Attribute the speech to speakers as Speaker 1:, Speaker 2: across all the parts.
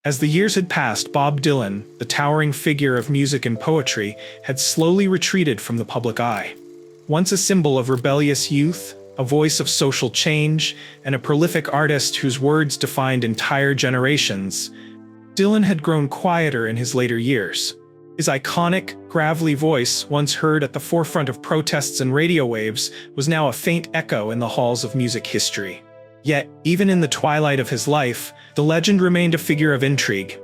Speaker 1: As the years had passed, Bob Dylan, the towering figure of music and poetry, had slowly retreated from the public eye. Once a symbol of rebellious youth, a voice of social change, and a prolific artist whose words defined entire generations, Dylan had grown quieter in his later years. His iconic, gravelly voice, once heard at the forefront of protests and radio waves, was now a faint echo in the halls of music history. Yet, even in the twilight of his life, the legend remained a figure of intrigue.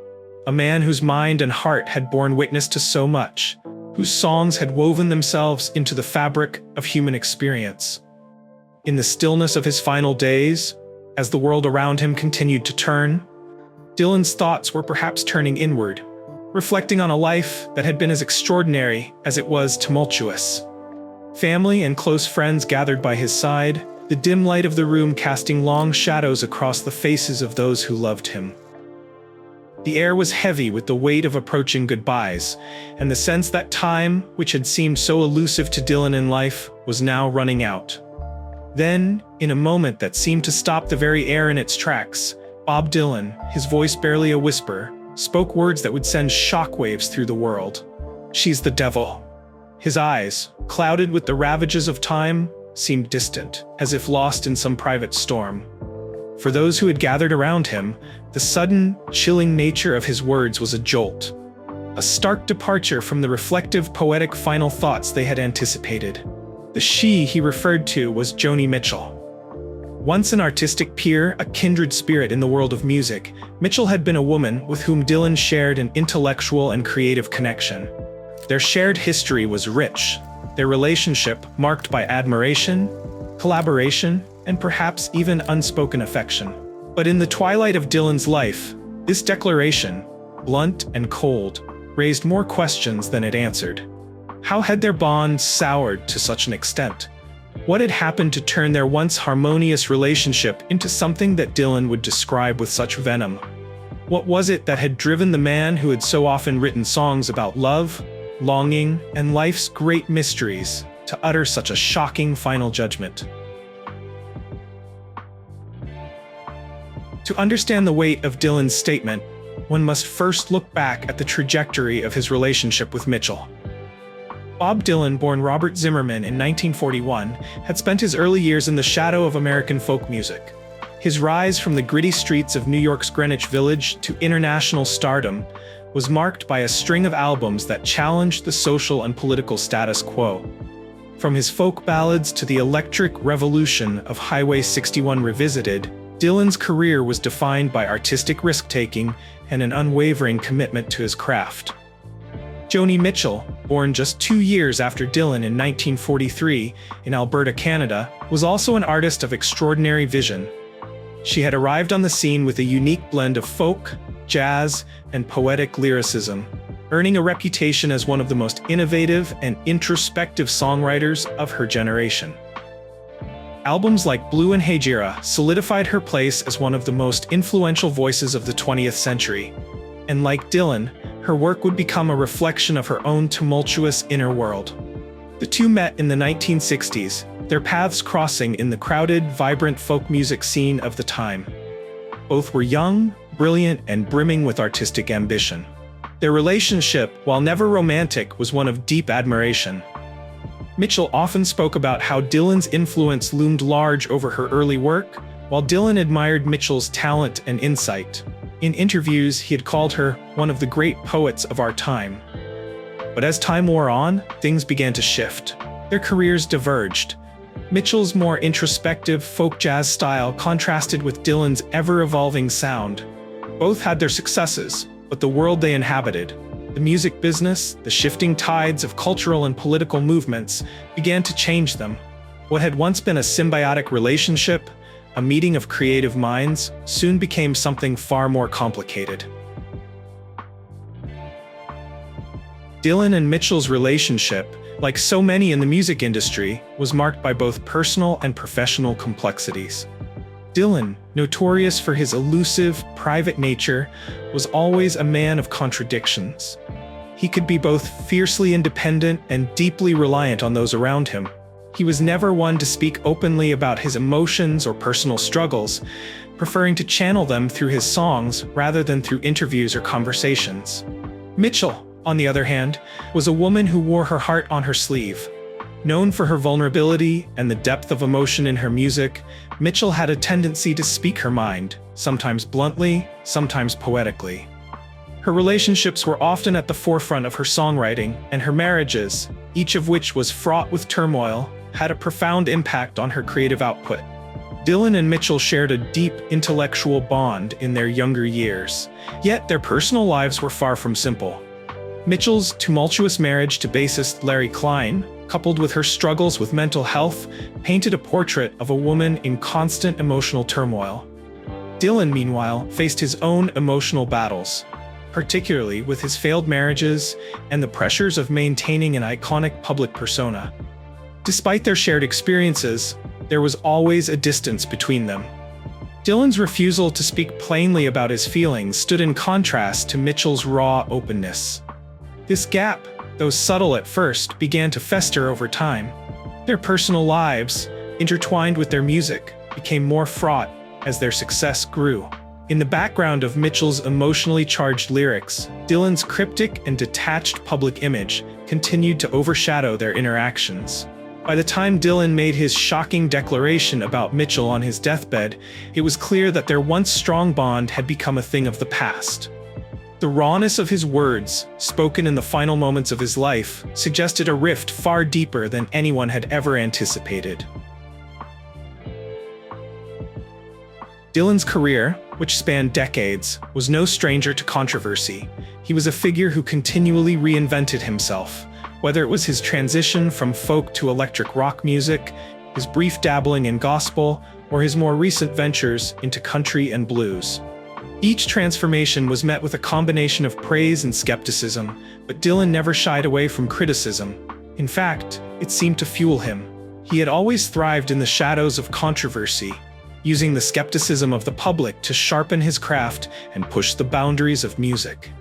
Speaker 1: A man whose mind and heart had borne witness to so much, whose songs had woven themselves into the fabric of human experience. In the stillness of his final days, as the world around him continued to turn, Dylan's thoughts were perhaps turning inward, reflecting on a life that had been as extraordinary as it was tumultuous. Family and close friends gathered by his side, the dim light of the room casting long shadows across the faces of those who loved him. The air was heavy with the weight of approaching goodbyes, and the sense that time, which had seemed so elusive to Dylan in life, was now running out. Then, in a moment that seemed to stop the very air in its tracks, Bob Dylan, his voice barely a whisper, spoke words that would send shockwaves through the world. "She's the devil." His eyes, clouded with the ravages of time, seemed distant, as if lost in some private storm. For those who had gathered around him, the sudden, chilling nature of his words was a jolt. A stark departure from the reflective, poetic final thoughts they had anticipated. The she he referred to was Joni Mitchell. Once an artistic peer, a kindred spirit in the world of music, Mitchell had been a woman with whom Dylan shared an intellectual and creative connection. Their shared history was rich, their relationship marked by admiration, collaboration, and perhaps even unspoken affection. But in the twilight of Dylan's life, this declaration, blunt and cold, raised more questions than it answered. How had their bond soured to such an extent? What had happened to turn their once harmonious relationship into something that Dylan would describe with such venom? What was it that had driven the man who had so often written songs about love, longing, and life's great mysteries to utter such a shocking final judgment? To understand the weight of Dylan's statement, one must first look back at the trajectory of his relationship with Mitchell. Bob Dylan, born Robert Zimmerman in 1941, had spent his early years in the shadow of American folk music. His rise from the gritty streets of New York's Greenwich Village to international stardom was marked by a string of albums that challenged the social and political status quo. From his folk ballads to the electric revolution of Highway 61 Revisited, Dylan's career was defined by artistic risk-taking and an unwavering commitment to his craft. Joni Mitchell, born just 2 years after Dylan in 1943 in Alberta, Canada, was also an artist of extraordinary vision. She had arrived on the scene with a unique blend of folk, jazz, and poetic lyricism, earning a reputation as one of the most innovative and introspective songwriters of her generation. Albums like Blue and Hejira solidified her place as one of the most influential voices of the 20th century. And like Dylan, her work would become a reflection of her own tumultuous inner world. The two met in the 1960s, their paths crossing in the crowded, vibrant folk music scene of the time. Both were young, brilliant, and brimming with artistic ambition. Their relationship, while never romantic, was one of deep admiration. Mitchell often spoke about how Dylan's influence loomed large over her early work, while Dylan admired Mitchell's talent and insight. In interviews, he had called her one of the great poets of our time. But as time wore on, things began to shift. Their careers diverged. Mitchell's more introspective folk jazz style contrasted with Dylan's ever-evolving sound. Both had their successes, but the world they inhabited, the music business, the shifting tides of cultural and political movements, began to change them. What had once been a symbiotic relationship, a meeting of creative minds, soon became something far more complicated. Dylan and Mitchell's relationship, like so many in the music industry, was marked by both personal and professional complexities. Dylan, notorious for his elusive, private nature, was always a man of contradictions. He could be both fiercely independent and deeply reliant on those around him. He was never one to speak openly about his emotions or personal struggles, preferring to channel them through his songs rather than through interviews or conversations. Mitchell, on the other hand, was a woman who wore her heart on her sleeve. Known for her vulnerability and the depth of emotion in her music, Mitchell had a tendency to speak her mind, sometimes bluntly, sometimes poetically. Her relationships were often at the forefront of her songwriting, and her marriages, each of which was fraught with turmoil, had a profound impact on her creative output. Dylan and Mitchell shared a deep intellectual bond in their younger years, yet their personal lives were far from simple. Mitchell's tumultuous marriage to bassist Larry Klein, coupled with her struggles with mental health, painted a portrait of a woman in constant emotional turmoil. Dylan, meanwhile, faced his own emotional battles, particularly with his failed marriages and the pressures of maintaining an iconic public persona. Despite their shared experiences, there was always a distance between them. Dylan's refusal to speak plainly about his feelings stood in contrast to Mitchell's raw openness. This gap, though subtle at first, began to fester over time. Their personal lives, intertwined with their music, became more fraught as their success grew. In the background of Mitchell's emotionally charged lyrics, Dylan's cryptic and detached public image continued to overshadow their interactions. By the time Dylan made his shocking declaration about Mitchell on his deathbed, it was clear that their once strong bond had become a thing of the past. The rawness of his words, spoken in the final moments of his life, suggested a rift far deeper than anyone had ever anticipated. Dylan's career, which spanned decades, was no stranger to controversy. He was a figure who continually reinvented himself, whether it was his transition from folk to electric rock music, his brief dabbling in gospel, or his more recent ventures into country and blues. Each transformation was met with a combination of praise and skepticism, but Dylan never shied away from criticism. In fact, it seemed to fuel him. He had always thrived in the shadows of controversy, using the skepticism of the public to sharpen his craft and push the boundaries of music.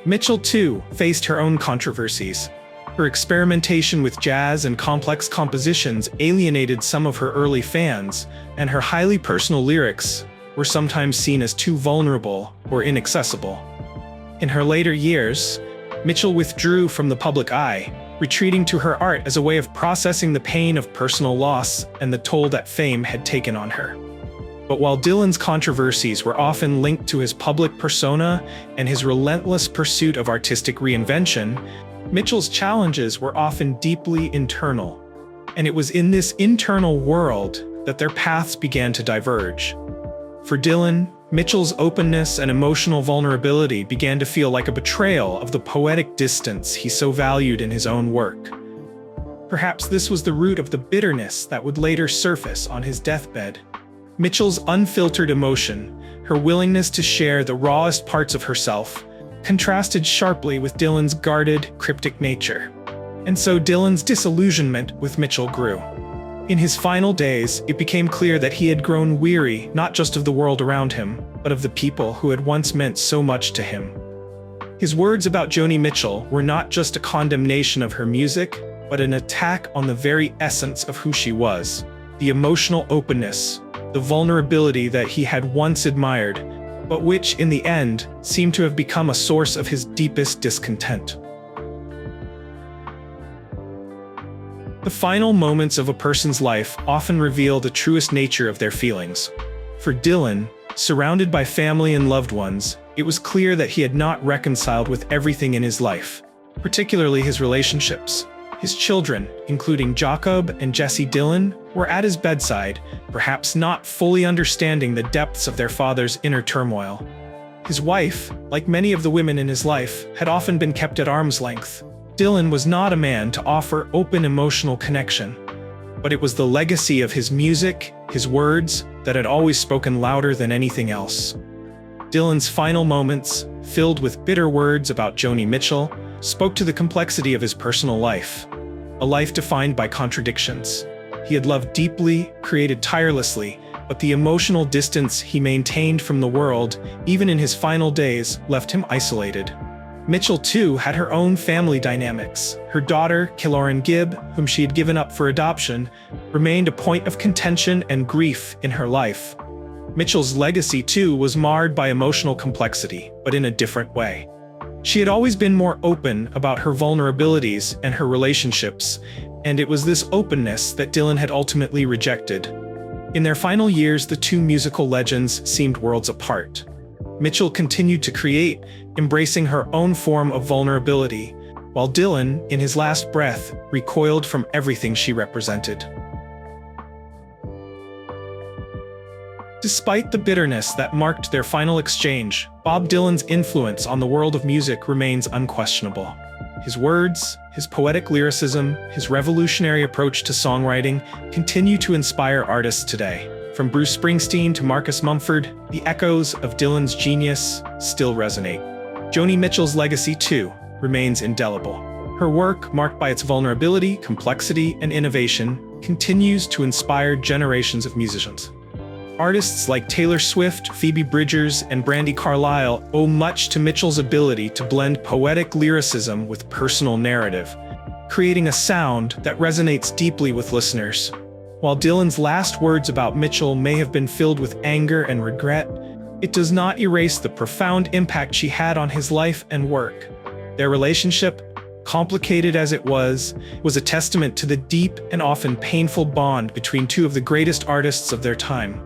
Speaker 1: Mitchell, too, faced her own controversies. Her experimentation with jazz and complex compositions alienated some of her early fans, and her highly personal lyrics were sometimes seen as too vulnerable or inaccessible. In her later years, Mitchell withdrew from the public eye, retreating to her art as a way of processing the pain of personal loss and the toll that fame had taken on her. But while Dylan's controversies were often linked to his public persona and his relentless pursuit of artistic reinvention, Mitchell's challenges were often deeply internal. And it was in this internal world that their paths began to diverge. For Dylan, Mitchell's openness and emotional vulnerability began to feel like a betrayal of the poetic distance he so valued in his own work. Perhaps this was the root of the bitterness that would later surface on his deathbed. Mitchell's unfiltered emotion, her willingness to share the rawest parts of herself, contrasted sharply with Dylan's guarded, cryptic nature. And so Dylan's disillusionment with Mitchell grew. In his final days, it became clear that he had grown weary not just of the world around him, but of the people who had once meant so much to him. His words about Joni Mitchell were not just a condemnation of her music, but an attack on the very essence of who she was. The emotional openness, the vulnerability that he had once admired, but which, in the end, seemed to have become a source of his deepest discontent. The final moments of a person's life often reveal the truest nature of their feelings. For Dylan, surrounded by family and loved ones, it was clear that he had not reconciled with everything in his life, particularly his relationships. His children, including Jacob and Jesse Dylan, were at his bedside, perhaps not fully understanding the depths of their father's inner turmoil. His wife, like many of the women in his life, had often been kept at arm's length. Dylan was not a man to offer open emotional connection, but it was the legacy of his music, his words, that had always spoken louder than anything else. Dylan's final moments, filled with bitter words about Joni Mitchell, spoke to the complexity of his personal life, a life defined by contradictions. He had loved deeply, created tirelessly, but the emotional distance he maintained from the world, even in his final days, left him isolated. Mitchell, too, had her own family dynamics. Her daughter, Kelder Gibb, whom she had given up for adoption, remained a point of contention and grief in her life. Mitchell's legacy, too, was marred by emotional complexity, but in a different way. She had always been more open about her vulnerabilities and her relationships, and it was this openness that Dylan had ultimately rejected. In their final years, the two musical legends seemed worlds apart. Mitchell continued to create, embracing her own form of vulnerability, while Dylan, in his last breath, recoiled from everything she represented. Despite the bitterness that marked their final exchange, Bob Dylan's influence on the world of music remains unquestionable. His words, his poetic lyricism, his revolutionary approach to songwriting continue to inspire artists today. From Bruce Springsteen to Marcus Mumford, the echoes of Dylan's genius still resonate. Joni Mitchell's legacy, too, remains indelible. Her work, marked by its vulnerability, complexity, and innovation, continues to inspire generations of musicians. Artists like Taylor Swift, Phoebe Bridgers, and Brandi Carlile owe much to Mitchell's ability to blend poetic lyricism with personal narrative, creating a sound that resonates deeply with listeners. While Dylan's last words about Mitchell may have been filled with anger and regret, it does not erase the profound impact she had on his life and work. Their relationship, complicated as it was a testament to the deep and often painful bond between two of the greatest artists of their time.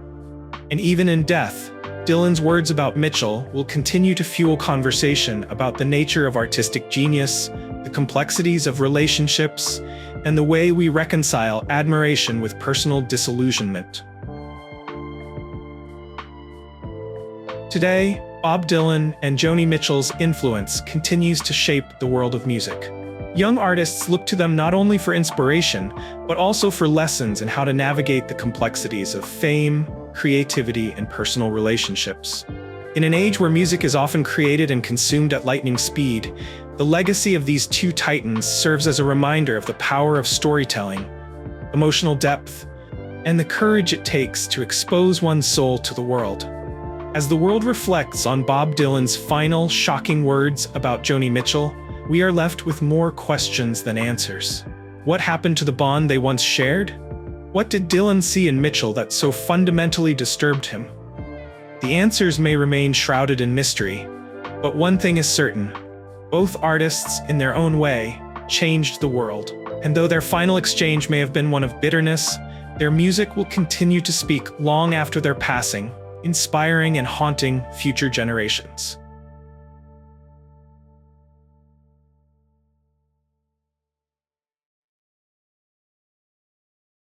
Speaker 1: And even in death, Dylan's words about Mitchell will continue to fuel conversation about the nature of artistic genius, the complexities of relationships, and the way we reconcile admiration with personal disillusionment. Today, Bob Dylan and Joni Mitchell's influence continues to shape the world of music. Young artists look to them not only for inspiration, but also for lessons in how to navigate the complexities of fame, creativity, and personal relationships. In an age where music is often created and consumed at lightning speed, the legacy of these two titans serves as a reminder of the power of storytelling, emotional depth, and the courage it takes to expose one's soul to the world. As the world reflects on Bob Dylan's final, shocking words about Joni Mitchell, we are left with more questions than answers. What happened to the bond they once shared? What did Dylan see in Mitchell that so fundamentally disturbed him? The answers may remain shrouded in mystery, but one thing is certain. Both artists, in their own way, changed the world. And though their final exchange may have been one of bitterness, their music will continue to speak long after their passing, inspiring and haunting future generations.